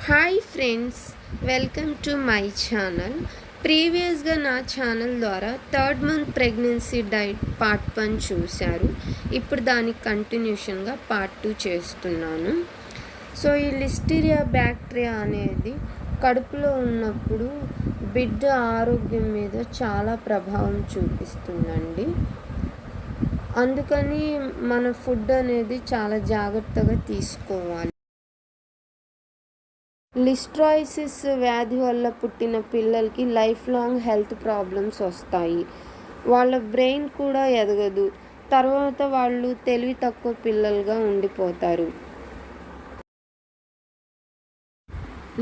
Hi friends, welcome to my channel. ప్రీవియస్గా నా channel ద్వారా 3rd month pregnancy diet part 1 చూశారు. ఇప్పుడు దానికి కంటిన్యూషన్గా పార్ట్ 2 చేస్తున్నాను. సో ఈ లిస్టీరియా బ్యాక్టీరియా అనేది కడుపులో ఉన్నప్పుడు బిడ్డ ఆరోగ్యం మీద చాలా ప్రభావం చూపిస్తుందండి. అందుకని మన ఫుడ్ అనేది చాలా జాగ్రత్తగా తీసుకోవాలి. లిస్ట్రాయిసిస్ వ్యాధి వల్ల పుట్టిన పిల్లలకి లైఫ్ లాంగ్ హెల్త్ ప్రాబ్లమ్స్ వస్తాయి. వాళ్ళ బ్రెయిన్ కూడా ఎదగదు. తర్వాత వాళ్ళు తెలివి తక్కువ పిల్లలుగా ఉండిపోతారు.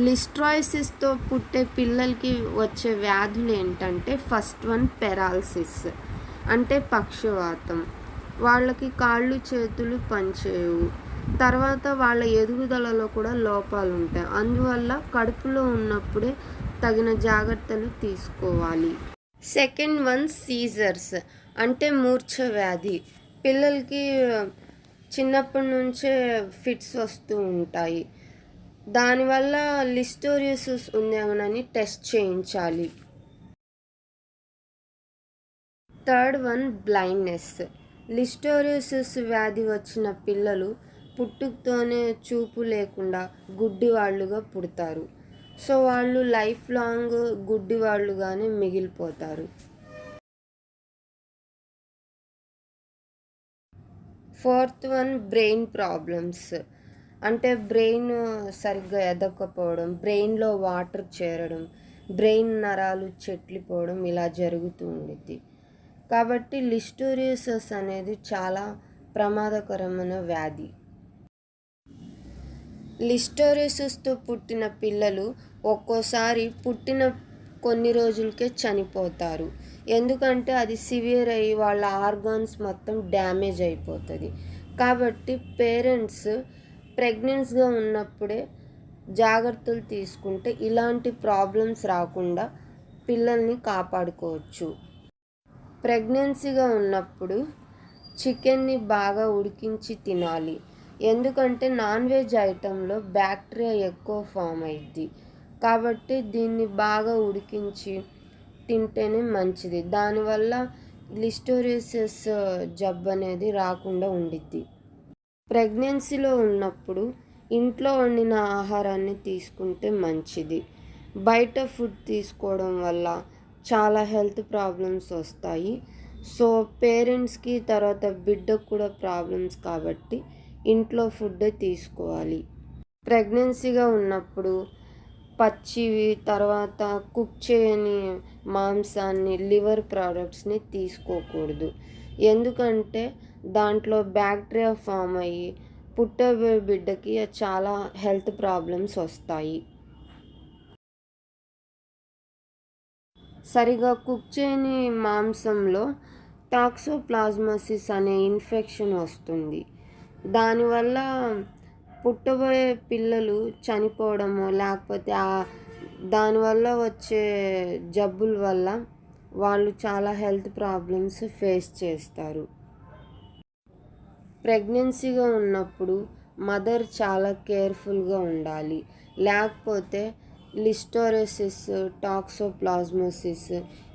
లిస్ట్రాయిసిస్తో పుట్టే పిల్లలకి వచ్చే వ్యాధులు ఏంటంటే, ఫస్ట్ వన్ పెరాలసిస్ అంటే పక్షవాతం. వాళ్ళకి కాళ్ళు చేతులు పనిచేయవు. తర్వాత వాళ్ళ ఎదుగుదలలో కూడా లోపాలు ఉంటాయి. అందువల్ల కడుపులో ఉన్నప్పుడే తగిన జాగ్రత్తలు తీసుకోవాలి. సెకండ్ వన్ సీజర్స్ అంటే మూర్ఛ వ్యాధి. పిల్లలకి చిన్నప్పటి నుంచే ఫిట్స్ వస్తూ ఉంటాయి. దానివల్ల లిస్టోరియోసిస్ ఉందేమోనని టెస్ట్ చేయించాలి. Third one blindness. లిస్టోరియోసిస్ వ్యాధి వచ్చిన పిల్లలు పుట్టుకతోనే చూపు లేకుండా గుడ్డివాళ్ళుగా పుడతారు. సో వాళ్ళు లైఫ్ లాంగ్ గుడ్డివాళ్ళుగానే మిగిలిపోతారు. ఫోర్త్ వన్ బ్రెయిన్ ప్రాబ్లమ్స్ అంటే బ్రెయిన్ సరిగ్గా ఎదగకపోవడం, బ్రెయిన్లో వాటర్ చేరడం, బ్రెయిన్ నరాలు చెట్లిపోవడం ఇలా జరుగుతూ ఉండిద్ది. కాబట్టి లిస్టోరియోసిస్ అనేది చాలా ప్రమాదకరమైన వ్యాధి. లిస్టోరియోసిస్తో పుట్టిన పిల్లలు ఒక్కోసారి పుట్టిన కొన్ని రోజులకే చనిపోతారు. ఎందుకంటే అది సివియర్ అయ్యి వాళ్ళ ఆర్గాన్స్ మొత్తం డ్యామేజ్ అయిపోతుంది. కాబట్టి పేరెంట్స్ ప్రెగ్నెన్సీగా ఉన్నప్పుడే జాగ్రత్తలు తీసుకుంటే ఇలాంటి ప్రాబ్లమ్స్ రాకుండా పిల్లల్ని కాపాడుకోవచ్చు. ప్రెగ్నెన్సీగా ఉన్నప్పుడు చికెన్ని బాగా ఉడికించి తినాలి. ఎందుకంటే నాన్ వెజ్ ఐటెంలో బ్యాక్టీరియా ఎక్కువ ఫామ్ అయ్యిద్ది. కాబట్టి దీన్ని బాగా ఉడికించి తింటేనే మంచిది. దానివల్ల లిస్టోరియోసిస్ జబ్బు అనేది రాకుండా ఉండిద్ది. ప్రెగ్నెన్సీలో ఉన్నప్పుడు ఇంట్లో వండిన ఆహారాన్ని తీసుకుంటే మంచిది. బయట ఫుడ్ తీసుకోవడం వల్ల చాలా హెల్త్ ప్రాబ్లమ్స్ వస్తాయి. సో పేరెంట్స్కి తర్వాత బిడ్డకు కూడా ప్రాబ్లమ్స్ కాబట్టి ఇంట్లో ఫుడ్ తీసుకోవాలి. ప్రెగ్నెన్సీగా ఉన్నప్పుడు పచ్చివి తర్వాత కుక్ చేయని మాంసాన్ని, లివర్ ప్రోడక్ట్స్ని తీసుకోకూడదు. ఎందుకంటే దాంట్లో బ్యాక్టీరియా ఫామ్ అయ్యి పుట్టబోయే బిడ్డకి చాలా హెల్త్ ప్రాబ్లమ్స్ వస్తాయి. సరిగా కుక్ చేయని మాంసంలో టాక్సోప్లాస్మోసిస్ అనే ఇన్ఫెక్షన్ వస్తుంది. దానివల్ల పుట్టబోయే పిల్లలు చనిపోవడము, లేకపోతే దానివల్ల వచ్చే జబ్బుల వల్ల వాళ్ళు చాలా హెల్త్ ప్రాబ్లమ్స్ ఫేస్ చేస్తారు. ప్రెగ్నెన్సీగా ఉన్నప్పుడు మదర్ చాలా కేర్ఫుల్గా ఉండాలి. లేకపోతే లిస్టోరియోసిస్, టాక్సోప్లాస్మోసిస్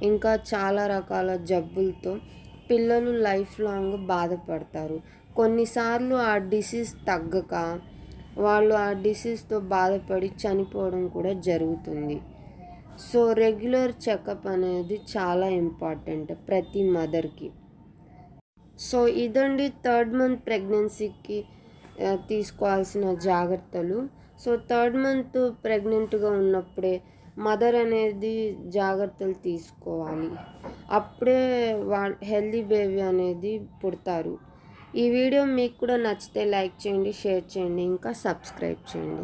ఇంకా చాలా రకాల జబ్బులతో పిల్లలు లైఫ్ లాంగ్ బాధపడతారు. కొన్నిసార్లు ఆ డిసీజ్ తగ్గక వాళ్ళు ఆ డిసీజ్తో బాధపడి చనిపోవడం కూడా జరుగుతుంది. సో రెగ్యులర్ చెకప్ అనేది చాలా ఇంపార్టెంట్ ప్రతి మదర్కి. సో ఇదండి 3rd మంత్ ప్రెగ్నెన్సీకి తీసుకోవాల్సిన జాగ్రత్తలు. సో 3rd మంత్ ప్రెగ్నెంట్గా ఉన్నప్పుడే మదర్ అనేది జాగ్రత్తలు తీసుకోవాలి. అప్పుడే హెల్దీ బేబీ అనేది పుడతారు. ఈ వీడియో మీకు కూడా నచ్చితే లైక్ చేయండి, షేర్ చేయండి, ఇంకా సబ్స్క్రైబ్ చేయండి.